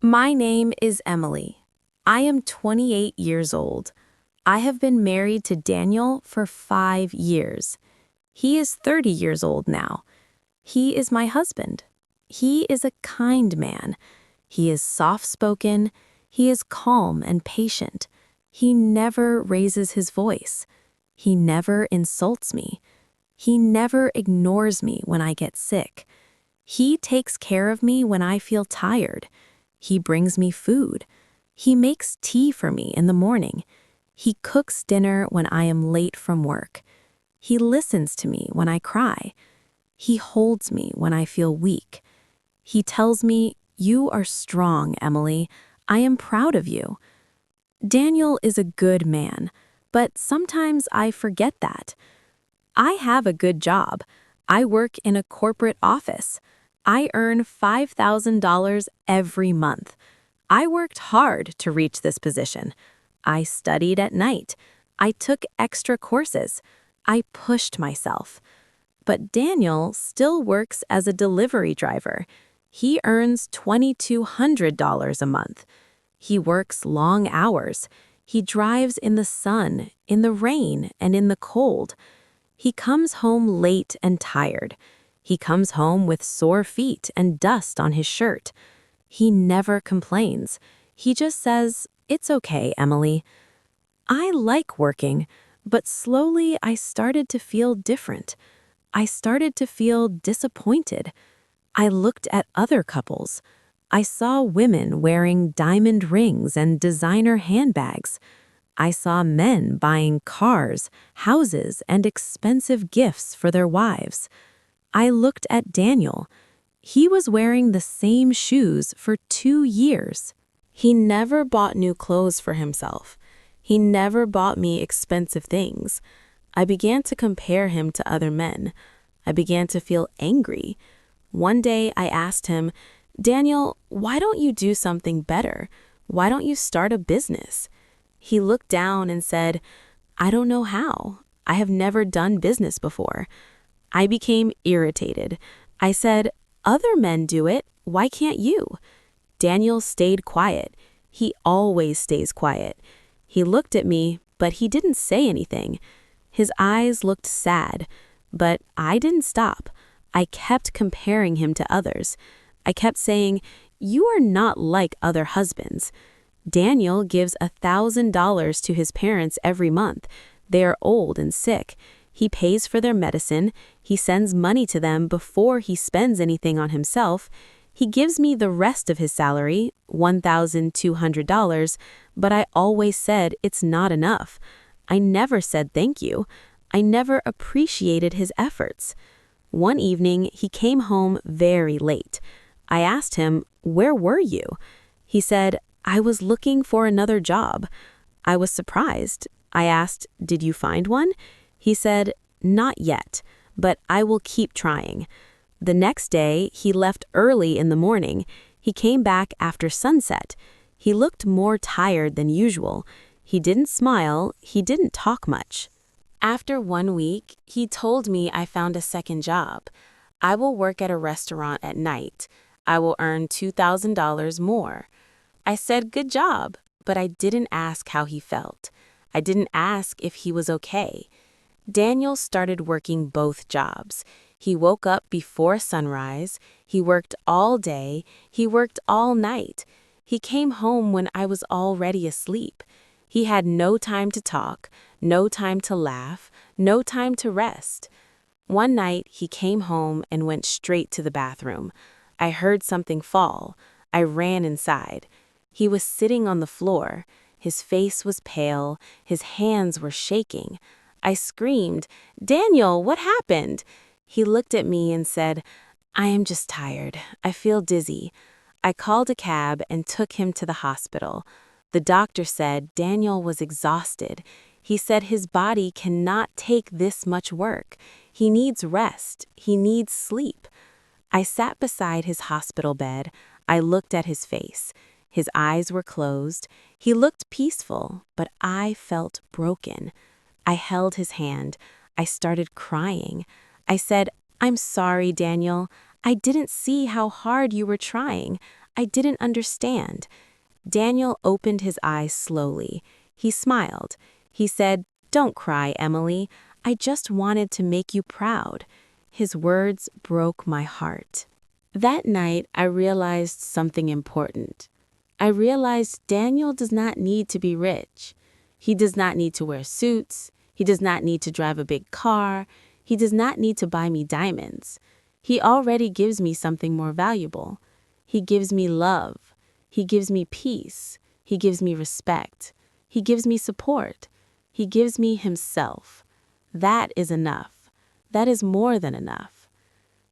My name is Emily. I am 28 years old. I have been married to Daniel for 5 years. He is 30 years old now. He is my husband. He is a kind man. He is soft-spoken. He is calm and patient. He never raises his voice. He never insults me. He never ignores me when I get sick. He takes care of me when I feel tired. He brings me food. He makes tea for me in the morning. He cooks dinner when I am late from work. He listens to me when I cry. He holds me when I feel weak. He tells me, "You are strong, Emily. I am proud of you." Daniel is a good man, but sometimes I forget that. I have a good job. I work in a corporate office. I earn $5,000 every month. I worked hard to reach this position. I studied at night. I took extra courses. I pushed myself. But Daniel still works as a delivery driver. He earns $2,200 a month. He works long hours. He drives in the sun, in the rain, and in the cold. He comes home late and tired. He comes home with sore feet and dust on his shirt. He never complains. He just says, "It's okay, Emily." I like working, but slowly I started to feel different. I started to feel disappointed. I looked at other couples. I saw women wearing diamond rings and designer handbags. I saw men buying cars, houses, and expensive gifts for their wives. I looked at Daniel. He was wearing the same shoes for 2 years. He never bought new clothes for himself. He never bought me expensive things. I began to compare him to other men. I began to feel angry. One day I asked him, "Daniel, why don't you do something better? Why don't you start a business?" He looked down and said, "I don't know how. I have never done business before." I became irritated. I said, "Other men do it. Why can't you?" Daniel stayed quiet. He always stays quiet. He looked at me, but he didn't say anything. His eyes looked sad, but I didn't stop. I kept comparing him to others. I kept saying, "You are not like other husbands." Daniel gives $1,000 to his parents every month. They are old and sick. He pays for their medicine. He sends money to them before he spends anything on himself. He gives me the rest of his salary, $1,200, but I always said it's not enough. I never said thank you. I never appreciated his efforts. One evening, he came home very late. I asked him, "Where were you?" He said, "I was looking for another job." I was surprised. I asked, "Did you find one?" He said, "Not yet, but I will keep trying." The next day, he left early in the morning. He came back after sunset. He looked more tired than usual. He didn't smile. He didn't talk much. After 1 week, he told me I found a second job. I will work at a restaurant at night. I will earn $2,000 more. I said, "Good job," but I didn't ask how he felt. I didn't ask if he was okay. Daniel started working both jobs. He woke up before sunrise. He worked all day. He worked all night. He came home when I was already asleep. He had no time to talk, no time to laugh, no time to rest. One night, he came home and went straight to the bathroom. I heard something fall. I ran inside. He was sitting on the floor. His face was pale. His hands were shaking. I screamed, "Daniel, what happened?" He looked at me and said, "I am just tired. I feel dizzy." I called a cab and took him to the hospital. The doctor said Daniel was exhausted. He said his body cannot take this much work. He needs rest. He needs sleep. I sat beside his hospital bed. I looked at his face. His eyes were closed. He looked peaceful, but I felt broken. I held his hand. I started crying. I said, "I'm sorry, Daniel. I didn't see how hard you were trying. I didn't understand. Daniel opened his eyes slowly. He smiled. He said, "Don't cry, Emily. I just wanted to make you proud." His words broke my heart. That night, I realized something important. I realized Daniel does not need to be rich. He does not need to wear suits. He does not need to drive a big car. He does not need to buy me diamonds. He already gives me something more valuable. He gives me love. He gives me peace. He gives me respect. He gives me support. He gives me himself. That is enough. That is more than enough.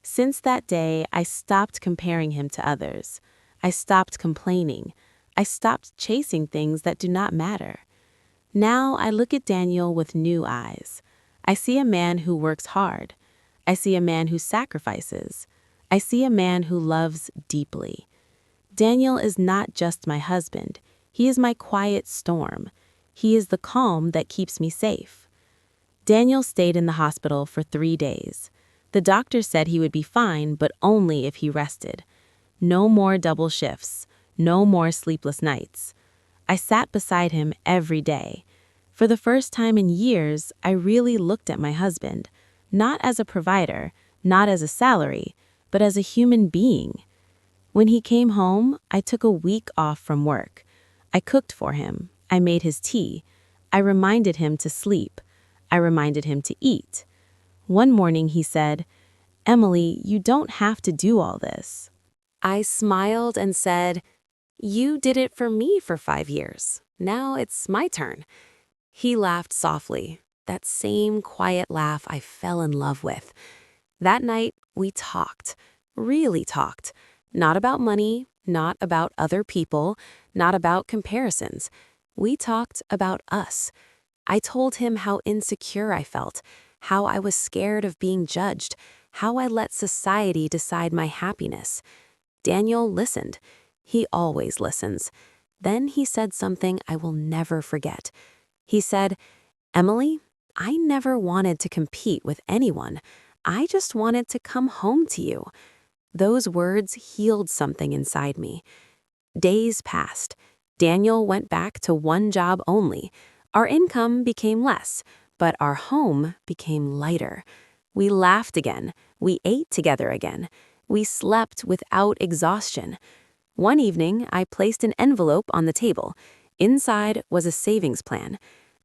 Since that day, I stopped comparing him to others. I stopped complaining. I stopped chasing things that do not matter. Now I look at Daniel with new eyes. I see a man who works hard. I see a man who sacrifices. I see a man who loves deeply. Daniel is not just my husband. He is my quiet storm. He is the calm that keeps me safe. Daniel stayed in the hospital for 3 days. The doctor said he would be fine, but only if he rested. No more double shifts. No more sleepless nights. I sat beside him every day. For the first time in years, I really looked at my husband, not as a provider, not as a salary, but as a human being. When he came home, I took a week off from work. I cooked for him. I made his tea. I reminded him to sleep. I reminded him to eat. One morning he said, "Emily, you don't have to do all this." I smiled and said, "You did it for me for 5 years. Now it's my turn." He laughed softly, that same quiet laugh I fell in love with. That night, we talked, really talked. Not about money, not about other people, not about comparisons. We talked about us. I told him how insecure I felt, how I was scared of being judged, how I let society decide my happiness. Daniel listened. He always listens. Then he said something I will never forget. He said, "Emily, I never wanted to compete with anyone. I just wanted to come home to you." Those words healed something inside me. Days passed. Daniel went back to one job only. Our income became less, but our home became lighter. We laughed again. We ate together again. We slept without exhaustion. One evening, I placed an envelope on the table. Inside was a savings plan.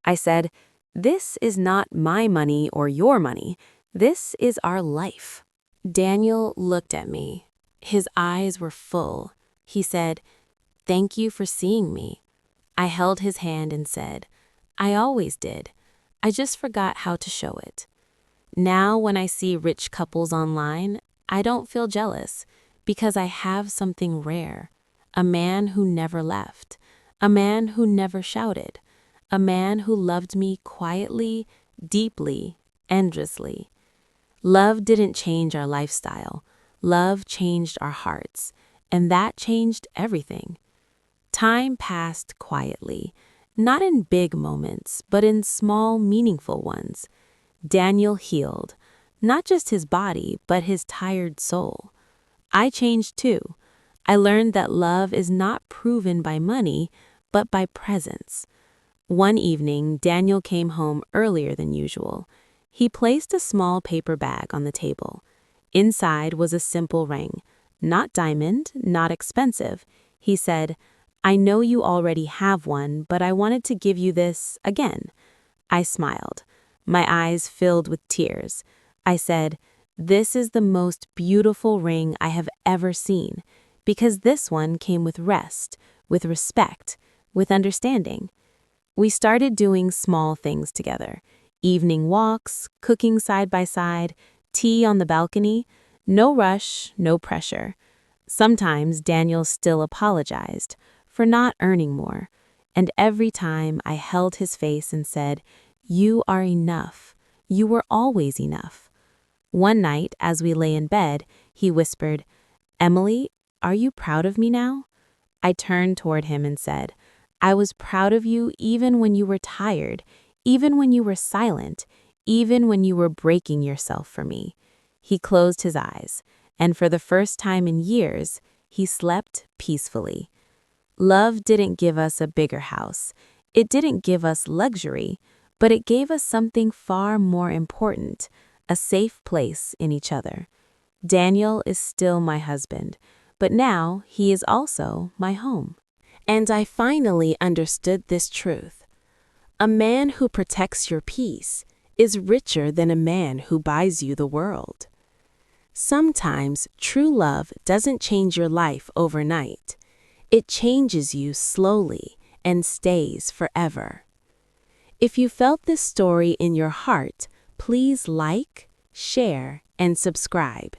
I said, "This is not my money or your money. This is our life." Daniel looked at me. His eyes were full. He said, "Thank you for seeing me." I held his hand and said, "I always did. I just forgot how to show it." Now when I see rich couples online, I don't feel jealous because I have something rare. A man who never left. A man who never shouted. A man who loved me quietly, deeply, endlessly. Love didn't change our lifestyle. Love changed our hearts, and that changed everything. Time passed quietly, not in big moments, but in small, meaningful ones. Daniel healed, not just his body, but his tired soul. I changed too. I learned that love is not proven by money, but by presence. One evening, Daniel came home earlier than usual. He placed a small paper bag on the table. Inside was a simple ring, not diamond, not expensive. He said, "I know you already have one, but I wanted to give you this again." I smiled. My eyes filled with tears. I said, "This is the most beautiful ring I have ever seen, because this one came with rest, with respect, with understanding." We started doing small things together. Evening walks, cooking side by side, tea on the balcony. No rush, no pressure. Sometimes Daniel still apologized for not earning more. And every time I held his face and said, "You are enough. You were always enough." One night, as we lay in bed, he whispered, "Emily, are you proud of me now?" I turned toward him and said, "I was proud of you even when you were tired, even when you were silent, even when you were breaking yourself for me." He closed his eyes, and for the first time in years, he slept peacefully. Love didn't give us a bigger house. It didn't give us luxury, but it gave us something far more important, a safe place in each other. Daniel is still my husband, but now he is also my home. And I finally understood this truth. A man who protects your peace is richer than a man who buys you the world. Sometimes true love doesn't change your life overnight. It changes you slowly and stays forever. If you felt this story in your heart, please like, share, and subscribe,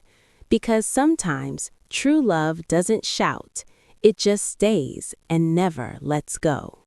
because sometimes true love doesn't shout, it just stays and never lets go.